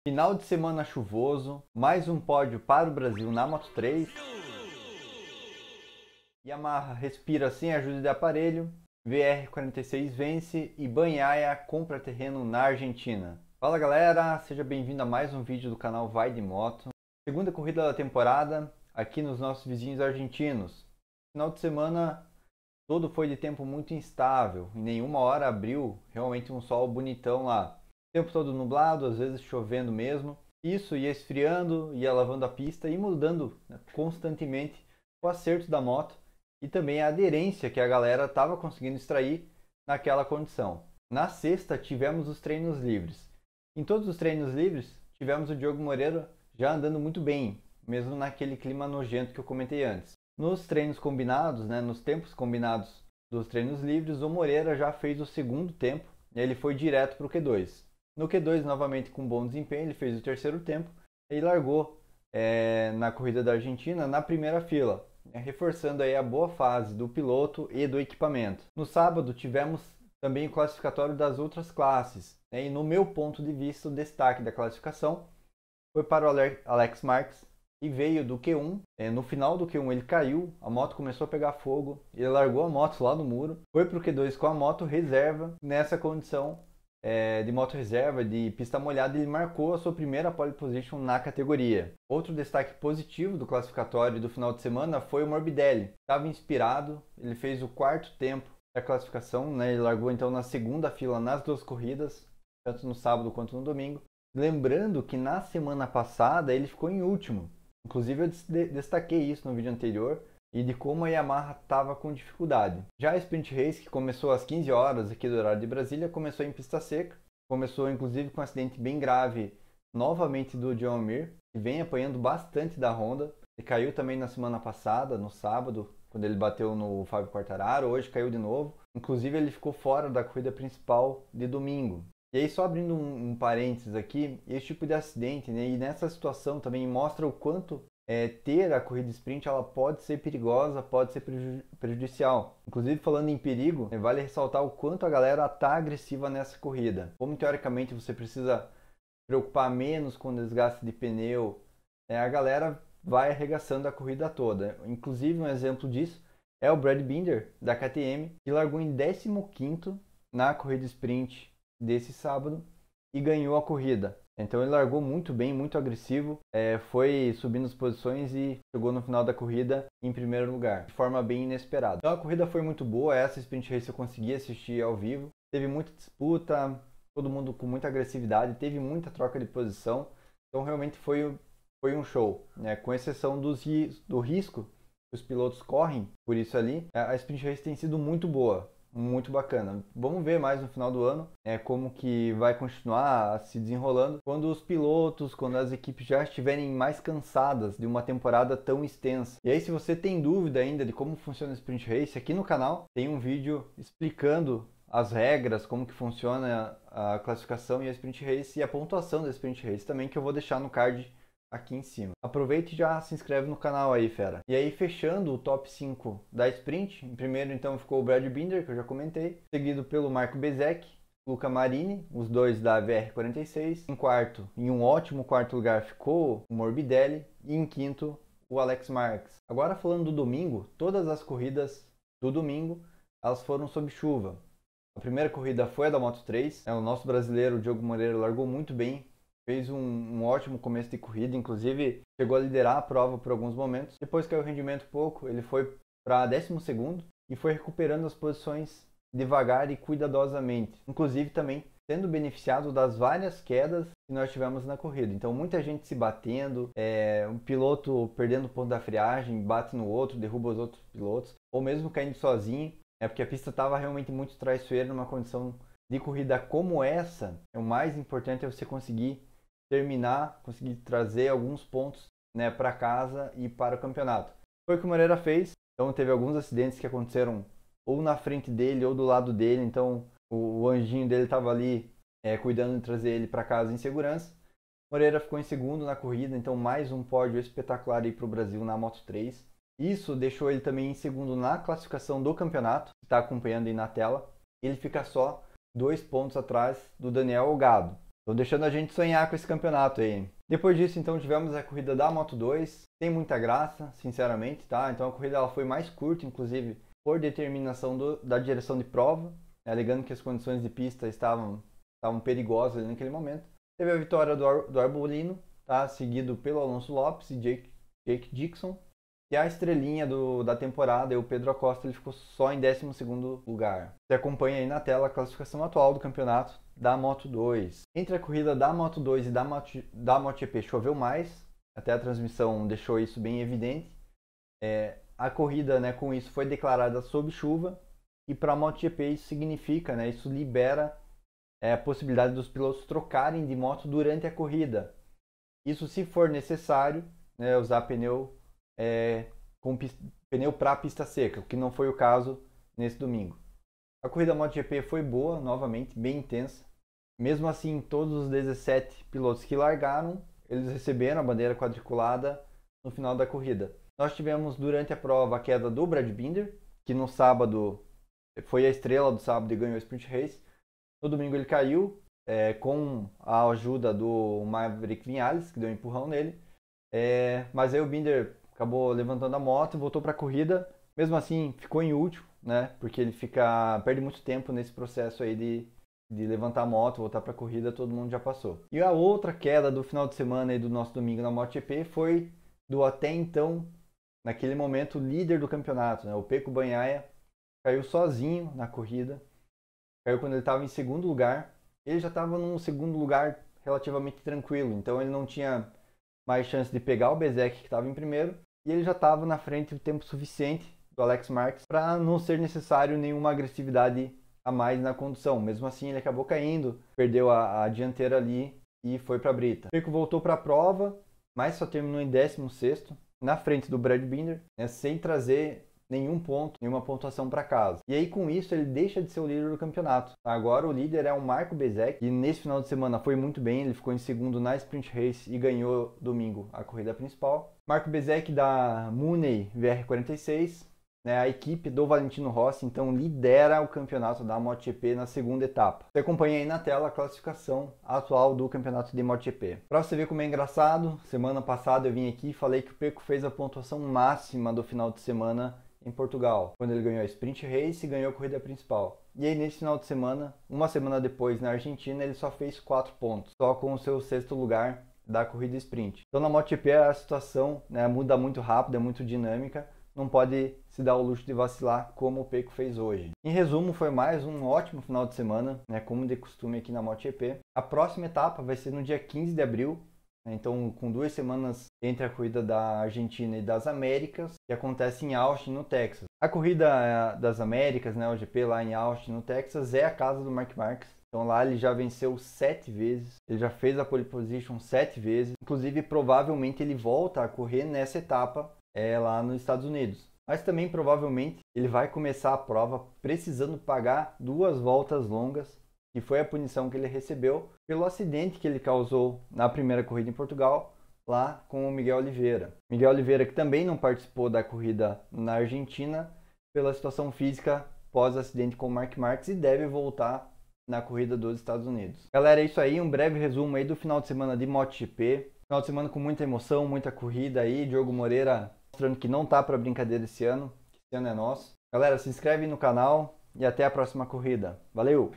Final de semana chuvoso, mais um pódio para o Brasil na Moto3. Yamaha respira sem ajuda de aparelho, VR46 vence e Banhaia compra terreno na Argentina. Fala galera, seja bem-vindo a mais um vídeo do canal Vai de Moto. Segunda corrida da temporada, aqui nos nossos vizinhos argentinos. Final de semana todo foi de tempo muito instável, em nenhuma hora abriu realmente um sol bonitão lá. O tempo todo nublado, às vezes chovendo mesmo. Isso ia esfriando, ia lavando a pista e mudando, né, constantemente o acerto da moto e também a aderência que a galera estava conseguindo extrair naquela condição. Na sexta tivemos os treinos livres. Em todos os treinos livres tivemos o Diogo Moreira já andando muito bem, mesmo naquele clima nojento que eu comentei antes. Nos treinos combinados, né, nos tempos combinados dos treinos livres, o Moreira já fez o segundo tempo e ele foi direto para o Q2. No Q2, novamente com bom desempenho, ele fez o terceiro tempo e largou na corrida da Argentina na primeira fila, reforçando aí a boa fase do piloto e do equipamento. No sábado tivemos também o classificatório das outras classes, e no meu ponto de vista o destaque da classificação foi para o Alex Marques e veio do Q1. No final do Q1 ele caiu, a moto começou a pegar fogo, ele largou a moto lá no muro, foi para o Q2 com a moto reserva nessa condição de moto reserva, de pista molhada, ele marcou a sua primeira pole position na categoria. Outro destaque positivo do classificatório do final de semana foi o Morbidelli. Estava inspirado, ele fez o quarto tempo da classificação, né? Ele largou então na segunda fila nas duas corridas, tanto no sábado quanto no domingo. Lembrando que na semana passada ele ficou em último. Inclusive eu destaquei isso no vídeo anterior, e de como a Yamaha estava com dificuldade. Já a Sprint Race, que começou às 15 horas aqui do horário de Brasília, começou em pista seca, começou inclusive com um acidente bem grave novamente do John Mir, que vem apanhando bastante da Honda. Ele caiu também na semana passada, no sábado, quando ele bateu no Fábio Quartararo, hoje caiu de novo. Inclusive ele ficou fora da corrida principal de domingo. E aí, só abrindo um parênteses aqui, esse tipo de acidente, né, e nessa situação também mostra o quanto ter a corrida sprint ela pode ser perigosa, pode ser prejudicial. Inclusive, falando em perigo, vale ressaltar o quanto a galera está agressiva nessa corrida. Como teoricamente você precisa preocupar menos com o desgaste de pneu, a galera vai arregaçando a corrida toda. Inclusive, um exemplo disso é o Brad Binder, da KTM, que largou em 15º na corrida sprint desse sábado e ganhou a corrida. Então ele largou muito bem, muito agressivo, foi subindo as posições e chegou no final da corrida em primeiro lugar, de forma bem inesperada. Então a corrida foi muito boa, essa Sprint Race eu consegui assistir ao vivo, teve muita disputa, todo mundo com muita agressividade, teve muita troca de posição, então realmente foi um show, né? Com exceção do risco que os pilotos correm por isso ali, a Sprint Race tem sido muito boa. Muito bacana. Vamos ver mais no final do ano como que vai continuar se desenrolando quando os pilotos, quando as equipes já estiverem mais cansadas de uma temporada tão extensa. E aí, se você tem dúvida ainda de como funciona o Sprint Race, aqui no canal tem um vídeo explicando as regras, como que funciona a classificação e a Sprint Race e a pontuação da Sprint Race também, que eu vou deixar no card aqui em cima. Aproveite e já se inscreve no canal aí, fera. E aí, fechando o top 5 da Sprint, em primeiro então ficou o Brad Binder, que eu já comentei, seguido pelo Marco Bezzecchi, Luca Marini, os dois da VR46. Em quarto, em um ótimo quarto lugar, ficou o Morbidelli e em quinto, o Alex Marques. Agora falando do domingo, todas as corridas do domingo, elas foram sob chuva. A primeira corrida foi a da Moto3, o nosso brasileiro, o Diogo Moreira, largou muito bem, fez um ótimo começo de corrida, inclusive chegou a liderar a prova por alguns momentos. Depois caiu o rendimento pouco, ele foi para 12º e foi recuperando as posições devagar e cuidadosamente. Inclusive também sendo beneficiado das várias quedas que nós tivemos na corrida. Então muita gente se batendo, um piloto perdendo o ponto da friagem, bate no outro, derruba os outros pilotos, ou mesmo caindo sozinho, porque a pista estava realmente muito traiçoeira numa condição de corrida como essa. O mais importante é você conseguir terminar, conseguir trazer alguns pontos, né, para casa e para o campeonato. Foi o que o Moreira fez, então teve alguns acidentes que aconteceram ou na frente dele ou do lado dele, então o anjinho dele estava ali cuidando de trazer ele para casa em segurança. Moreira ficou em segundo na corrida, então mais um pódio espetacular aí para o Brasil na Moto3. Isso deixou ele também em segundo na classificação do campeonato, que está acompanhando aí na tela. Ele fica só 2 pontos atrás do Daniel Olgado. Estão deixando a gente sonhar com esse campeonato aí. Depois disso, então, tivemos a corrida da Moto2. Tem muita graça, sinceramente, tá? Então a corrida ela foi mais curta, inclusive, por determinação da direção de prova, né? Alegando que as condições de pista estavam perigosas ali naquele momento. Teve a vitória do Arbolino, tá? Seguido pelo Alonso Lopes e Jake Dixon. E a estrelinha da temporada, o Pedro Acosta, ele ficou só em 12º lugar. Você acompanha aí na tela a classificação atual do campeonato da Moto2. Entre a corrida da Moto2 e da MotoGP choveu mais, até a transmissão deixou isso bem evidente. A corrida, né, com isso foi declarada sob chuva, e para a MotoGP isso significa, né, isso libera a possibilidade dos pilotos trocarem de moto durante a corrida. Isso se for necessário, né, usar pneu com pneu para pista seca, o que não foi o caso nesse domingo. A corrida MotoGP foi boa, novamente, bem intensa. Mesmo assim, todos os 17 pilotos que largaram, eles receberam a bandeira quadriculada no final da corrida. Nós tivemos durante a prova a queda do Brad Binder, que no sábado foi a estrela do sábado e ganhou o Sprint Race. No domingo ele caiu, com a ajuda do Maverick Viñales, que deu um empurrão nele. Mas aí o Binder acabou levantando a moto e voltou para a corrida. Mesmo assim, ficou em último, né? Porque ele perde muito tempo nesse processo aí de levantar a moto, voltar para a corrida, todo mundo já passou. E a outra queda do final de semana e do nosso domingo na MotoGP foi do até então, naquele momento, líder do campeonato, né? O Pecco Bagnaia caiu sozinho na corrida. Caiu quando ele estava em segundo lugar. Ele já estava num segundo lugar relativamente tranquilo, então ele não tinha mais chance de pegar o Bezzecchi, que estava em primeiro. E ele já estava na frente do tempo suficiente do Alex Marques para não ser necessário nenhuma agressividade a mais na condução. Mesmo assim, ele acabou caindo, perdeu a dianteira ali e foi para a brita. O Pecco voltou para a prova, mas só terminou em 16º, na frente do Brad Binder, né, sem trazer nenhum ponto, nenhuma pontuação para casa. E aí com isso ele deixa de ser o líder do campeonato. Agora o líder é o Marco Bezzecchi, e nesse final de semana foi muito bem, ele ficou em segundo na Sprint Race e ganhou domingo a corrida principal. Marco Bezzecchi da Muney VR46, né, a equipe do Valentino Rossi, então lidera o campeonato da MotoGP na segunda etapa. Você acompanha aí na tela a classificação atual do campeonato de MotoGP. Para você ver como é engraçado, semana passada eu vim aqui e falei que o Pecco fez a pontuação máxima do final de semana em Portugal, quando ele ganhou a Sprint Race e ganhou a corrida principal. E aí nesse final de semana, uma semana depois na Argentina, ele só fez 4 pontos, só com o seu 6º lugar da corrida sprint. Então na MotoGP a situação, né, muda muito rápido, é muito dinâmica, não pode se dar o luxo de vacilar como o Pecco fez hoje. Em resumo, foi mais um ótimo final de semana, né, como de costume aqui na MotoGP. A próxima etapa vai ser no dia 15 de abril, então com 2 semanas entre a corrida da Argentina e das Américas, que acontece em Austin, no Texas. A corrida das Américas, né, o GP lá em Austin, no Texas, é a casa do Marc Marques. Então lá ele já venceu 7 vezes, ele já fez a pole position 7 vezes. Inclusive, provavelmente ele volta a correr nessa etapa lá nos Estados Unidos. Mas também provavelmente ele vai começar a prova precisando pagar 2 voltas longas, que foi a punição que ele recebeu pelo acidente que ele causou na primeira corrida em Portugal, lá com o Miguel Oliveira. Miguel Oliveira que também não participou da corrida na Argentina pela situação física pós-acidente com o Marc Marques e deve voltar na corrida dos Estados Unidos. Galera, é isso aí, um breve resumo aí do final de semana de MotoGP. Final de semana com muita emoção, muita corrida aí, Diogo Moreira mostrando que não tá para brincadeira esse ano, que esse ano é nosso. Galera, se inscreve no canal e até a próxima corrida. Valeu!